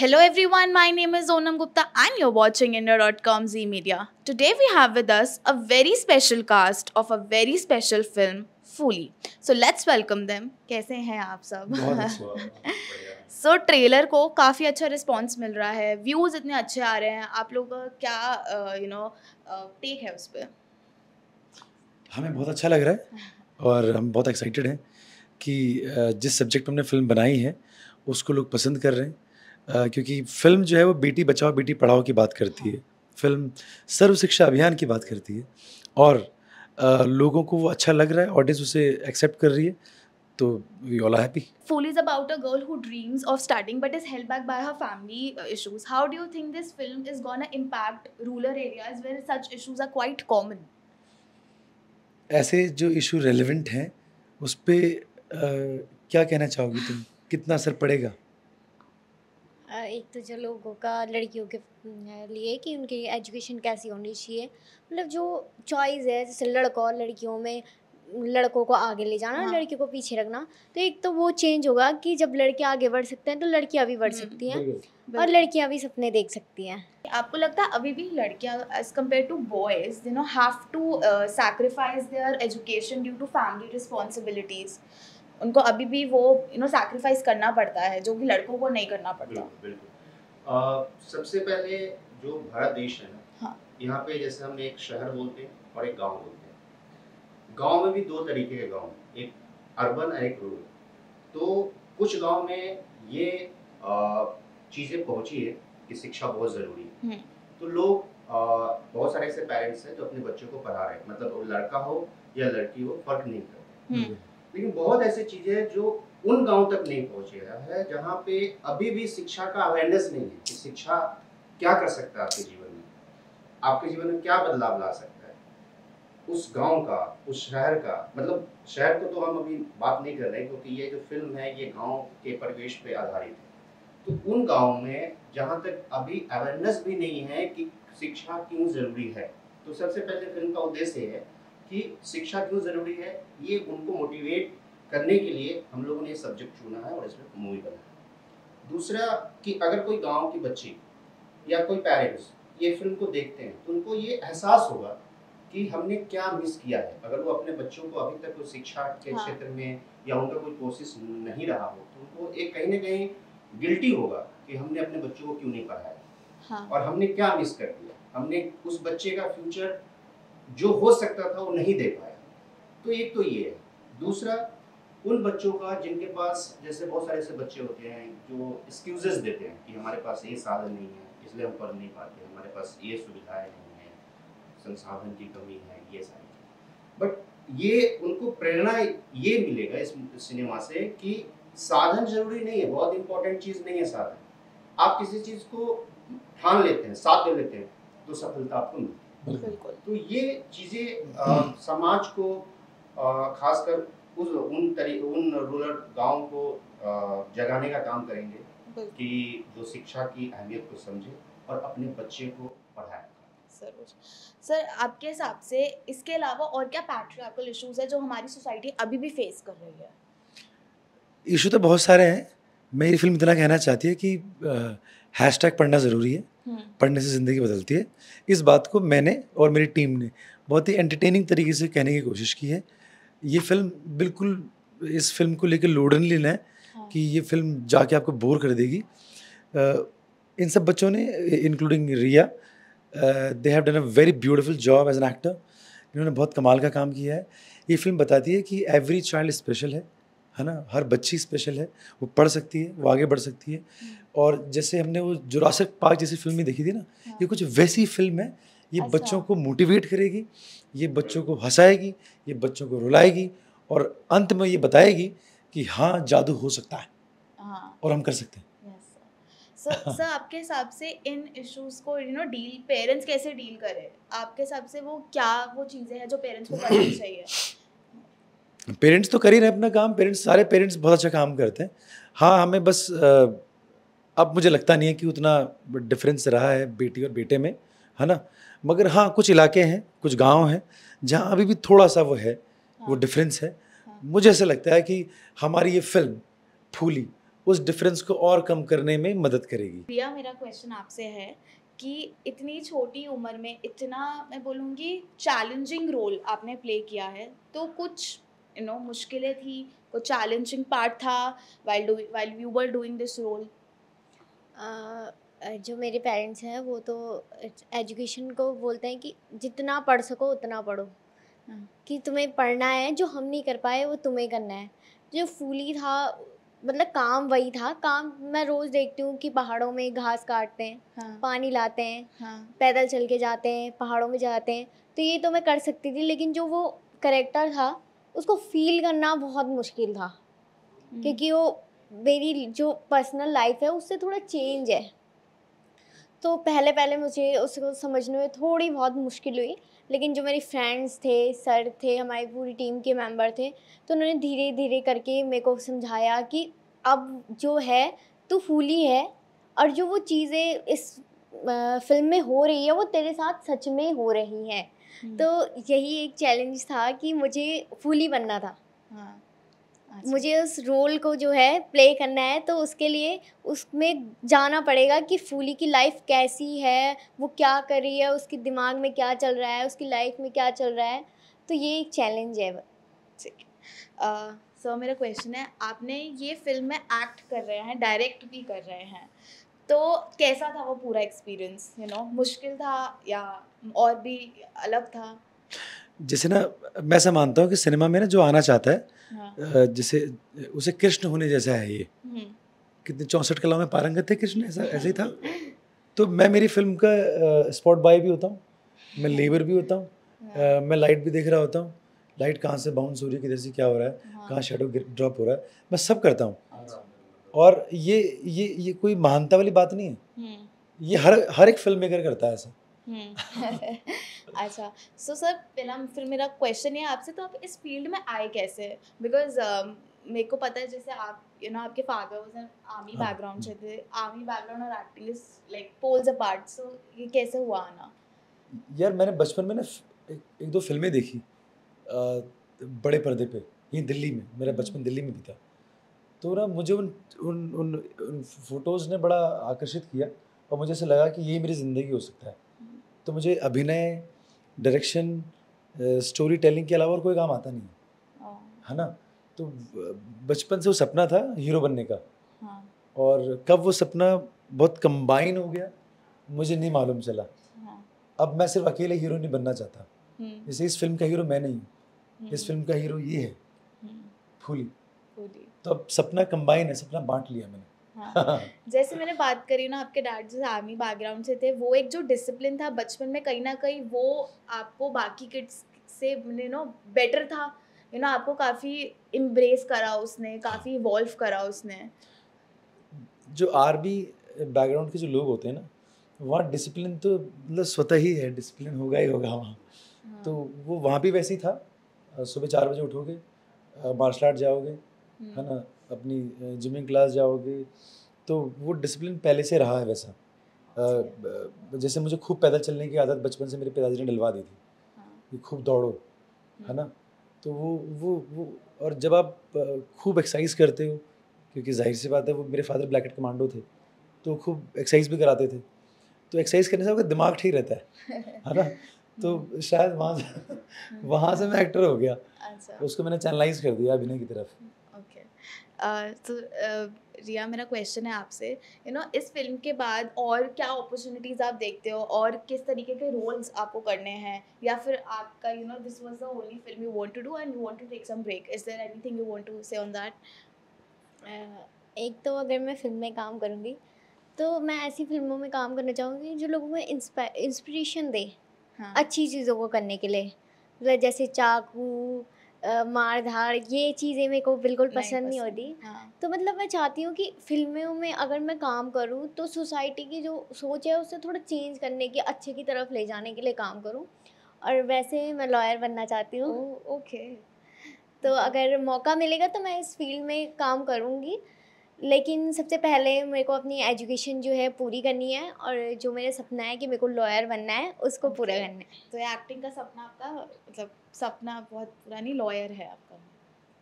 Hello everyone, my name is Onam Gupta and you're watching India.com Z Media. Today we have with us a very special cast of a very special film, Fooly. So let's welcome them. कैसे हैं आप सब? बहुत अच्छा सो trailer को काफ़ी अच्छा response मिल रहा है, व्यूज़ इतने अच्छे आ रहे हैं, आप लोग का क्या टेक है उस पर? हमें बहुत अच्छा लग रहा है और हम बहुत एक्साइटेड हैं कि जिस सब्जेक्ट पे हमने फिल्म बनाई है उसको लोग पसंद कर रहे हैं क्योंकि फिल्म जो है वो बेटी बचाओ बेटी पढ़ाओ की बात करती है। फिल्म सर्व शिक्षा अभियान की बात करती है और लोगों को वो अच्छा लग रहा है, ऑडियंस उसे एक्सेप्ट कर रही है, तो we all are happy. Fool is about a girl who dreams of studying but is held back by her family issues. How do you think this film is gonna impact rural areas where such issues are quite common? ऐसे जो issue relevant हैं उस पे क्या कहना चाहोगी तुम, कितना असर पड़ेगा? एक तो जो लोगों का लड़कियों के लिए कि उनकी एजुकेशन कैसी होनी चाहिए, मतलब जो चॉइस है जैसे लड़का और लड़कियों में लड़कों को आगे ले जाना, हाँ। लड़कियों को पीछे रखना, तो एक तो वो चेंज होगा कि जब लड़के आगे बढ़ सकते हैं तो लड़कियां भी बढ़ सकती हैं और लड़कियां भी सपने देख सकती हैं। आपको लगता है अभी भी लड़कियां as compared to boys have to sacrifice their education due to family responsibilities? उनको अभी भी वो सैक्रिफाइस करना पड़ता है जो कि लड़कों को नहीं करना पड़ता? बिल्कुल बिल्कुल। सबसे पहले जो भारत देश है ना, हाँ। यहाँ पे जैसे हम एक शहर बोलते हैं और एक गांव बोलते हैं। गांव में भी दो तरीके के गांव हैं, एक अर्बन और एक रूरल। तो कुछ गांव में ये चीज़ें पहुंची है कि शिक्षा बहुत ज़रूरी है, तो लोग बहुत सारे ऐसे पेरेंट्स हैं जो अपने बच्चों को पढ़ा रहे हैं, मतलब वो लड़का हो या लड़की हो फर्क नहीं करते। लेकिन बहुत ऐसी चीज़ें हैं जो उन गांव तक नहीं पहुंचे है जहाँ पे अभी भी शिक्षा का अवेयरनेस नहीं है कि शिक्षा क्या कर सकता है आपके जीवन में, आपके जीवन में क्या बदलाव ला सकता है। उस गांव का, उस शहर का, मतलब शहर को तो हम अभी बात नहीं कर रहे क्योंकि ये जो फिल्म है ये गांव के परिवेश पे आधारित है। तो उन गांव में जहाँ तक अभी अवेयरनेस भी नहीं है कि शिक्षा क्यों ज़रूरी है, तो सबसे पहले फिल्म का उद्देश्य है कि शिक्षा क्यों ज़रूरी है, ये उनको मोटिवेट करने के लिए हम लोगों ने ये सब्जेक्ट चुना है और इसमें मूवी बनाई है। दूसरा कि अगर कोई गांव की बच्ची या कोई पेरेंट्स ये फिल्म को देखते हैं तो उनको ये एहसास होगा कि हमने क्या मिस किया है। अगर वो अपने बच्चों को अभी तक शिक्षा के क्षेत्र में या उनका कोई कोशिश नहीं रहा हो तो उनको एक कहीं ना कहीं गिल्टी होगा कि हमने अपने बच्चों को क्यों नहीं पढ़ाया। हाँ। और हमने क्या मिस कर दिया, हमने उस बच्चे का फ्यूचर जो हो सकता था वो नहीं दे पाया। तो एक तो ये है। दूसरा उन बच्चों का जिनके पास, जैसे बहुत सारे ऐसे बच्चे होते हैं जो एक्सक्यूजेस देते हैं कि हमारे पास ये साधन नहीं है इसलिए हम पढ़ नहीं पाते, हमारे पास ये सुविधाएं नहीं है, संसाधन की कमी है, ये सारी। बट ये उनको प्रेरणा ये मिलेगा इस सिनेमा से कि साधन जरूरी नहीं है, बहुत इंपॉर्टेंट चीज़ नहीं है साधन। आप किसी चीज़ को ठान लेते हैं, साथ दे लेते हैं तो सफलता आपको मिलती है। बिल्कुल। तो ये चीज़ें समाज को खासकर उन रूरल गांव को जगाने का काम करेंगे कि जो शिक्षा की अहमियत को समझे और अपने बच्चे को पढ़ाए। सर आपके हिसाब से इसके अलावा और क्या पैट्रियार्कल इश्यूज है जो हमारी सोसाइटी अभी भी फेस कर रही है? इशू तो बहुत सारे हैं। मेरी फिल्म इतना कहना चाहती है कि हैशटैग पढ़ना ज़रूरी है, पढ़ने से ज़िंदगी बदलती है। इस बात को मैंने और मेरी टीम ने बहुत ही एंटरटेनिंग तरीके से कहने की कोशिश की है। ये फिल्म बिल्कुल इस फिल्म को लेकर लोडन लेना है कि ये फिल्म जाके आपको बोर कर देगी। इन सब बच्चों ने, including Riya, they have done a very beautiful job as an actor. इन्होंने बहुत कमाल का काम किया है। ये फिल्म बताती है कि एवरी चाइल्ड स्पेशल है ना, हर बच्ची स्पेशल है, वो पढ़ सकती है, वो आगे बढ़ सकती है। और जैसे हमने वो जुरासिक पार्क जैसी फिल्म भी देखी थी ना, ये कुछ वैसी फिल्म है। ये बच्चों को मोटिवेट करेगी, ये बच्चों को हंसाएगी, ये बच्चों को रुलाएगी और अंत में ये बताएगी कि हाँ जादू हो सकता है और हम कर सकते हैं। सर आपके हिसाब से इन इश्यूज को डील पेरेंट्स कैसे डील करें? आपके हिसाब से वो चीज़ें हैं जो पेरेंट्स को करनी चाहिए? पेरेंट्स तो कर ही रहे अपना काम, सारे पेरेंट्स बहुत अच्छा काम करते हैं। हाँ, हमें बस अब मुझे लगता नहीं है कि उतना डिफरेंस रहा है बेटी और बेटे में, है ना। मगर हाँ, कुछ इलाके हैं, कुछ गांव हैं जहाँ अभी भी थोड़ा सा वो है, वो डिफरेंस है। मुझे ऐसा लगता है कि हमारी ये फिल्म फूली उस डिफरेंस को और कम करने में मदद करेगी। प्रिया, मेरा क्वेश्चन आपसे है कि इतनी छोटी उम्र में इतना, मैं बोलूँगी, चैलेंजिंग रोल आपने प्ले किया है, तो कुछ मुश्किलें थी, कुछ चैलेंजिंग पार्ट था while you were doing this role? जो मेरे पेरेंट्स हैं वो तो एजुकेशन को बोलते हैं कि जितना पढ़ सको उतना पढ़ो, कि तुम्हें पढ़ना है, जो हम नहीं कर पाए वो तुम्हें करना है। जो फूली था, मतलब काम वही था। काम मैं रोज़ देखती हूँ कि पहाड़ों में घास काटते हैं, हाँ, पानी लाते हैं, हाँ, पैदल चल के जाते हैं, पहाड़ों में जाते हैं, तो ये तो मैं कर सकती थी। लेकिन जो वो करेक्टर था उसको फील करना बहुत मुश्किल था, क्योंकि वो मेरी जो पर्सनल लाइफ है उससे थोड़ा चेंज है। तो पहले पहले मुझे उसको समझने में थोड़ी बहुत मुश्किल हुई, लेकिन जो मेरे फ्रेंड्स थे, सर थे, हमारी पूरी टीम के मेंबर थे, तो उन्होंने धीरे धीरे करके मेरे को समझाया कि अब जो है तू फूली है, और जो वो चीज़ें इस फिल्म में हो रही है वो तेरे साथ सच में हो रही हैं। तो यही एक चैलेंज था कि मुझे फूली बनना था। हाँ, अच्छा। मुझे उस रोल को जो है प्ले करना है, तो उसके लिए उसमें जाना पड़ेगा कि फूली की लाइफ कैसी है, वो क्या कर रही है, उसके दिमाग में क्या चल रहा है, उसकी लाइफ में क्या चल रहा है। तो ये एक चैलेंज है। ठीक है। सो मेरा क्वेश्चन है, आपने ये फिल्म में एक्ट कर रहे हैं, डायरेक्ट भी कर रहे हैं, तो कैसा था वो पूरा एक्सपीरियंस? मुश्किल था या और भी अलग था? जैसे ना, मैं ऐसा मानता हूँ कि सिनेमा में ना जो आना चाहता है, हाँ, जैसे उसे कृष्ण होने जैसा है ये। हम्म, कितने 64 कलाओं में पारंगत थे कृष्ण, ऐसा ही था। तो मैं मेरी फिल्म का स्पॉट बॉय भी होता हूँ, मैं लेबर भी होता हूँ, मैं लाइट भी देख रहा होता हूँ, लाइट कहाँ से बाउंस हो रही है, किधर से क्या हो रहा है, हाँ, कहाँ शेडो ड्रॉप हो रहा है, मैं सब करता हूँ। और ये कोई महानता वाली बात नहीं है, हम्म, ये हर एक फिल्म मेकर करता है ऐसा। अच्छा। सो सर, फिर मेरा क्वेश्चन ये आपसे, तो आप इस फील्ड में आए कैसे? बिकॉज मेरे को पता है, जैसे आप आपके फादर वाज एन आर्मी हाँ, बैकग्राउंड से थे, आर्मी बैकग्राउंड और acting is like poles apart, so ये कैसे हुआ आना? यार मैंने बचपन में ना एक दो फिल्में देखी बड़े पर्दे पे, यहीं दिल्ली में, मेरा बचपन दिल्ली में भी था। तो ना मुझे उन उन उन, उन फोटोज़ ने बड़ा आकर्षित किया, और मुझे ऐसा लगा कि यही मेरी ज़िंदगी हो सकता है। तो मुझे अभिनय, डायरेक्शन, स्टोरी टेलिंग के अलावा और कोई काम आता नहीं है, है ना? तो बचपन से वो सपना था हीरो बनने का, हाँ, और कब वो सपना बहुत कंबाइन हो गया मुझे नहीं मालूम चला। हाँ, अब मैं सिर्फ अकेले हीरो नहीं बनना चाहता। हम्म, जैसे इस फिल्म का हीरो मैं नहीं हूँ, इस फिल्म का हीरो ये है, हम्म, फूली। फूली। तो अब सपना कंबाइन है, सपना बांट लिया मैंने। हाँ, जैसे मैंने बात करी ना, आपके डैड जैसे आर्मी बैकग्राउंड से थे, वो एक जो डिसिप्लिन था बचपन में, कहीं ना कहीं वो आपको बाकी किड्स से बेटर था। आपको काफ़ी इम्ब्रेस करा उसने, काफ़ी इवॉल्व करा उसने। जो आर्मी बैकग्राउंड के जो लोग होते हैं ना, वहाँ डिसिप्लिन तो मतलब स्वतः ही है, डिसिप्लिन होगा ही होगा वहाँ। हाँ, तो वो वहाँ भी वैसे ही था। सुबह 4 बजे उठोगे, मार्शल आर्ट जाओगे, है ना, अपनी जिमिंग क्लास जाओगे, तो वो डिसिप्लिन पहले से रहा है वैसा। जैसे मुझे खूब पैदल चलने की आदत बचपन से मेरे पिताजी ने डलवा दी थी हाँ, कि खूब दौड़ो, है ना। तो वो और जब आप खूब एक्सरसाइज करते हो, क्योंकि जाहिर सी बात है वो मेरे फादर ब्लैक कमांडो थे, तो खूब एक्सरसाइज भी कराते थे। तो एक्सरसाइज करने से आपका दिमाग ठीक रहता है ना। तो शायद वहाँ से मैं एक्टर हो गया, अच्छा, उसको मैंने चैनलाइज कर दिया अभिनय की तरफ। ओके। तो रिया, मेरा क्वेश्चन है आपसे, इस फिल्म के बाद और क्या अपॉर्चुनिटीज़ आप देखते हो, और किस तरीके के रोल्स आपको करने हैं, या फिर आपका this was the only film you want to do and you want to take some break? Is there anything you want to say on that? एक तो अगर मैं फिल्म में काम करूँगी तो मैं ऐसी फिल्मों में काम करना चाहूँगी जो लोगों को इंस्पिरेशन दे हाँ, अच्छी चीज़ों को करने के लिए। मतलब जैसे चाकू, मार धाड़, ये चीज़ें मेरे को बिल्कुल पसंद नहीं होती। हाँ, तो मतलब मैं चाहती हूँ कि फिल्मों में अगर मैं काम करूँ तो सोसाइटी की जो सोच है उसे थोड़ा चेंज करने की, अच्छे की तरफ ले जाने के लिए काम करूँ। और वैसे मैं लॉयर बनना चाहती हूँ। ओके। तो अगर मौका मिलेगा तो मैं इस फील्ड में काम करूँगी, लेकिन सबसे पहले मेरे को अपनी एजुकेशन जो है पूरी करनी है, और जो मेरा सपना है कि मेरे को लॉयर बनना है उसको पूरा Okay. करना है। तो ये एक्टिंग का सपना आपका, सपना बहुत पुरानी लॉयर है आपका?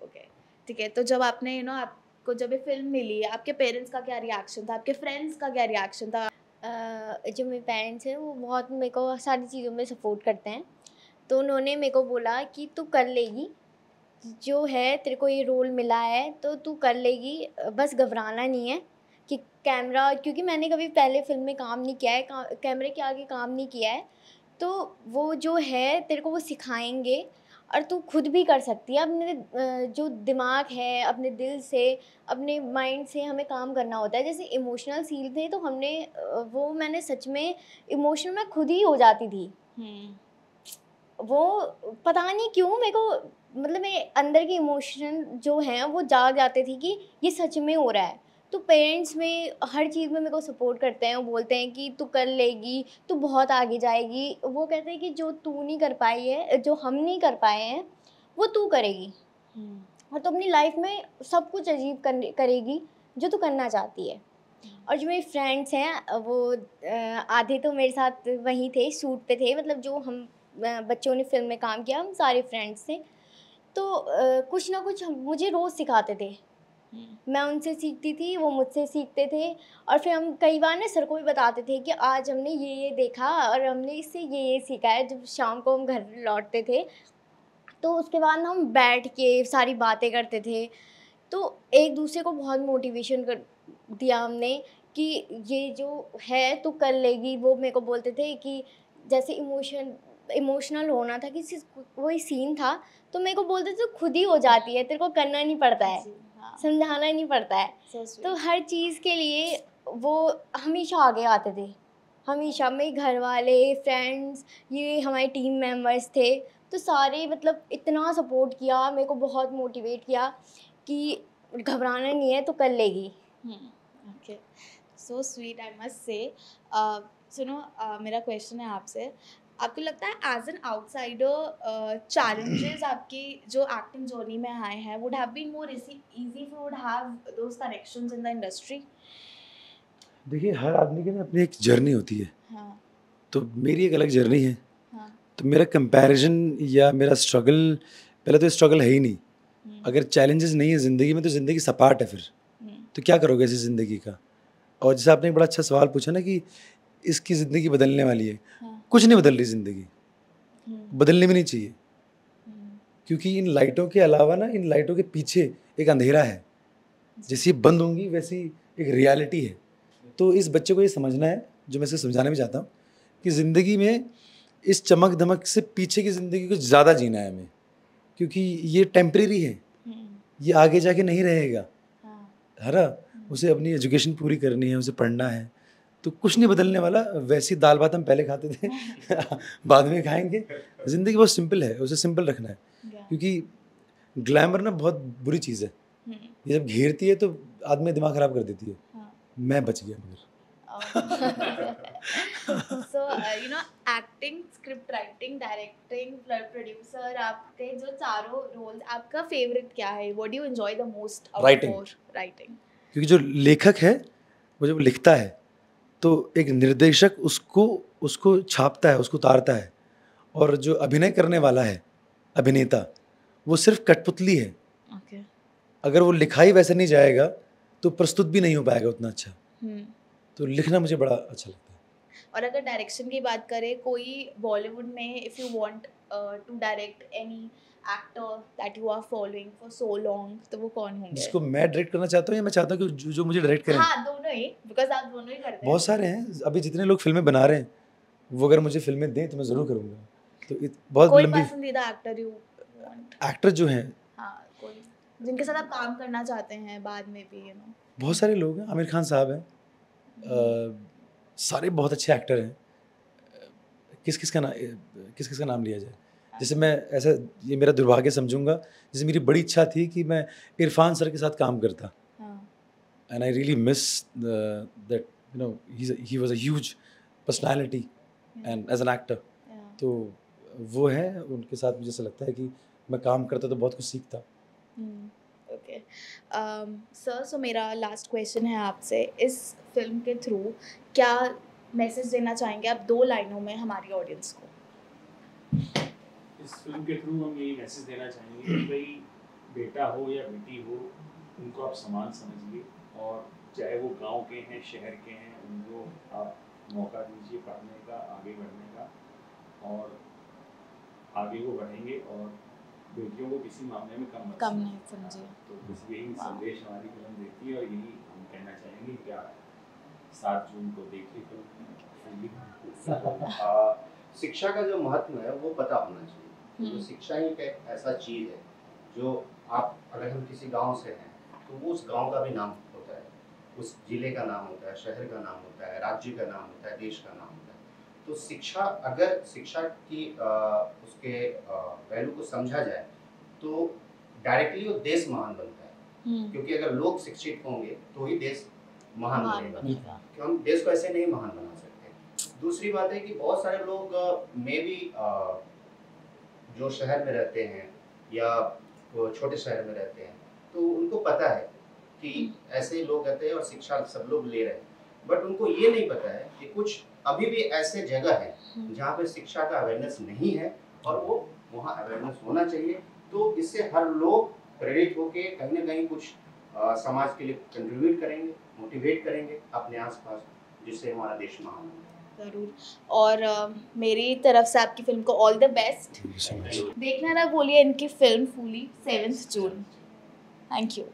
ओके, ठीक है। तो जब आपने आपको आपको जब ये फिल्म मिली, आपके पेरेंट्स का क्या रिएक्शन था, आपके फ्रेंड्स का क्या रिएक्शन था? जो मेरे पेरेंट्स हैं वो बहुत मेरे को सारी चीज़ों में सपोर्ट करते हैं। तो उन्होंने मेरे को बोला कि तू कर लेगी, जो है तेरे को ये रोल मिला है तो तू कर लेगी, बस घबराना नहीं है। कि कैमरा, क्योंकि मैंने कभी पहले फ़िल्म में काम नहीं किया है, कैमरे के आगे काम नहीं किया है, तो वो जो है तेरे को वो सिखाएँगे और तू खुद भी कर सकती है। अपने जो दिमाग है, अपने दिल से, अपने माइंड से हमें काम करना होता है। जैसे इमोशनल सीन थे तो हमने वो मैंने सच में इमोशनल मैं खुद ही हो जाती थी। वो पता नहीं क्यों मेरे को, मतलब मेरे अंदर के इमोशन जो हैं वो जाग जाते थे कि ये सच में हो रहा है। तो पेरेंट्स में हर चीज़ में मेरे को सपोर्ट करते हैं, वो बोलते हैं कि तू कर लेगी, तू बहुत आगे जाएगी। वो कहते हैं कि जो तू नहीं कर पाई है, जो हम नहीं कर पाए हैं, वो तू करेगी और तू अपनी लाइफ में सब कुछ अचीव करेगी जो तू करना चाहती है। और जो मेरे फ्रेंड्स हैं वो आधे तो मेरे साथ वहीं थे, शूट पे थे, मतलब जो हम बच्चों ने फिल्म में काम किया, हम सारे फ्रेंड्स थे। तो कुछ ना कुछ मुझे रोज़ सिखाते थे, मैं उनसे सीखती थी, वो मुझसे सीखते थे। और फिर हम कई बार ना सर को भी बताते थे कि आज हमने ये देखा और हमने इससे ये सीखा है। जब शाम को हम घर लौटते थे तो उसके बाद हम बैठ के सारी बातें करते थे। तो एक दूसरे को बहुत मोटिवेशन कर दिया हमने कि ये जो है तू कर लेगी। वो मेरे को बोलते थे कि जैसे इमोशनल होना था, किसी कोई सीन था तो मेरे को बोलते थे तू खुद ही हो जाती है, तेरे को करना नहीं पड़ता है, समझाना नहीं पड़ता है। तो हर चीज़ के लिए वो हमेशा आगे आते थे, हमेशा। मेरे घर वाले, फ्रेंड्स, ये हमारे टीम मेंबर्स थे, तो सारे मतलब इतना सपोर्ट किया, मेरे को बहुत मोटिवेट किया कि घबराना नहीं है, तो कर लेगी। Okay, so sweet I must say. सुनो, मेरा क्वेश्चन है आपसे, आपको लगता है एज एन आउटसाइडर चैलेंजेस आपकी जो एक्टिंग जर्नी में आए हैं would have been more easy if you would have those connections in the industry? देखिए, हर आदमी की ना अपनी एक जर्नी होती है। हाँ, तो मेरी एक अलग जर्नी है। हाँ, तो मेरा कंपैरिजन या मेरा स्ट्रगल, पहले तो स्ट्रगल है ही नहीं। अगर चैलेंजेस नहीं है ज़िंदगी में तो ज़िंदगी सपाट है फिर। तो क्या करोगे ऐसी ज़िंदगी का? और जैसे आपने एक बड़ा अच्छा सवाल पूछा ना कि इसकी ज़िंदगी बदलने वाली है। हाँ, कुछ नहीं बदल रही ज़िंदगी, बदलनी भी नहीं चाहिए, क्योंकि इन लाइटों के अलावा ना, इन लाइटों के पीछे एक अंधेरा है। जैसी बंद होंगी वैसी एक रियलिटी है। तो इस बच्चे को ये समझना है, जो मैं इसे समझाना भी चाहता हूँ, कि ज़िंदगी में इस चमक धमक से पीछे की ज़िंदगी को ज़्यादा जीना है हमें, क्योंकि ये टेम्परेरी है, ये आगे जाके नहीं रहेगा, है ना। उसे अपनी एजुकेशन पूरी करनी है, उसे पढ़ना है, तो कुछ नहीं बदलने वाला। वैसी दाल भात हम पहले खाते थे बाद में खाएंगे। ज़िंदगी बहुत सिंपल है, उसे सिंपल रखना है, क्योंकि ग्लैमर ना बहुत बुरी चीज़ है। ये जब घेरती है तो आदमी दिमाग ख़राब कर देती है। मैं बच गया मगर। So you know, acting, script writing, directing, producer, आपके जो चारों रोल्स, आपका फेवरेट क्या है? What do you enjoy the most out of writing? क्योंकि जो लेखक है वो जब लिखता है तो एक निर्देशक उसको छापता है, उसको उतारता है, और जो अभिनय करने वाला है, अभिनेता, वो सिर्फ कठपुतली है। Okay. अगर वो लिखाई वैसे नहीं जाएगा तो प्रस्तुत भी नहीं हो पाएगा उतना अच्छा। तो लिखना मुझे बड़ा अच्छा लगता है। और अगर डायरेक्शन की बात करें, कोई बॉलीवुड में if you want to direct any actor that you are following for so long, तो वो कौन होंगे? जिसको मैं डायरेक्ट करना चाहता हूँ या मैं चाहता हूँ कि जो मुझे डायरेक्ट करें? हाँ, दोनों ही, बिकॉज आप दोनों ही करते हैं। बहुत सारे हैं, अभी जितने लोग फिल्में बना रहे हैं वो अगर मुझे फिल्में दें तो मैं ज़रूर करूँगा। तो बहुत कोई लंबी पसंदीदा एक्टर यू वांट? एक्टर जो हैं, हाँ, कोई जिनके साथ आप काम करना चाहते हैं बाद में भी, यू नो? बहुत सारे लोग हैं। आमिर खान साहब हैं, सारे बहुत अच्छे एक्टर हैं। किस किस का नाम लिया जाए? जैसे मैं ऐसा, ये मेरा दुर्भाग्य समझूंगा, जैसे मेरी बड़ी इच्छा थी कि मैं इरफान सर के साथ काम करता, and I really miss that, you know, he was a huge personality and as an actor. तो वो है, उनके साथ मुझे ऐसा लगता है कि मैं काम करता तो बहुत कुछ सीखता। ओके सर, सो मेरा लास्ट क्वेश्चन है आपसे, इस फिल्म के थ्रू क्या मैसेज देना चाहेंगे आप 2 लाइनों में हमारी ऑडियंस को? इस फिल्म के थ्रू हम यही मैसेज देना चाहेंगे कि भाई बेटा हो या बेटी हो, उनको आप समान समझिए, और चाहे वो गांव के हैं, शहर के हैं, उनको आप मौका दीजिए पढ़ने का, आगे बढ़ने का, और आगे वो बढ़ेंगे। और बेटियों को किसी मामले में कम मत कम नहीं समझिए। तो बस यही संदेश हमारी फिल्म देती है, और यही हम कहना चाहेंगे कि आप 7 जून को देखिए फिल्म। शिक्षा का जो महत्व है वो पता होना चाहिए। तो शिक्षा ही एक ऐसा चीज़ है जो आप, अगर हम किसी गांव से हैं तो वो उस गांव का भी नाम होता है, उस जिले का नाम होता है, शहर का नाम होता है, राज्य का नाम होता है, देश का नाम होता है। तो शिक्षा, अगर शिक्षा की उसके वैल्यू को समझा जाए तो डायरेक्टली वो देश महान बनता है। क्योंकि अगर लोग शिक्षित होंगे तो ही देश महान बनेगा, क्योंकि हम देश को ऐसे नहीं महान बना सकते। दूसरी बात है कि बहुत सारे लोग में भी जो शहर में रहते हैं या वो छोटे शहर में रहते हैं, तो उनको पता है कि ऐसे लोग रहते हैं और शिक्षा सब लोग ले रहे हैं, बट उनको ये नहीं पता है कि कुछ अभी भी ऐसे जगह है जहाँ पे शिक्षा का अवेयरनेस नहीं है, और वो वहाँ अवेयरनेस होना चाहिए। तो इससे हर लोग प्रेरित होके कहीं ना कहीं कुछ समाज के लिए कंट्रीब्यूट करेंगे, मोटिवेट करेंगे अपने आसपास, जिससे हमारा देश महान होगा। ज़रूर। और मेरी तरफ से आपकी फिल्म को ऑल द बेस्ट। देखना ना भूलिए इनकी फिल्म फूली 7 जून। Thank you.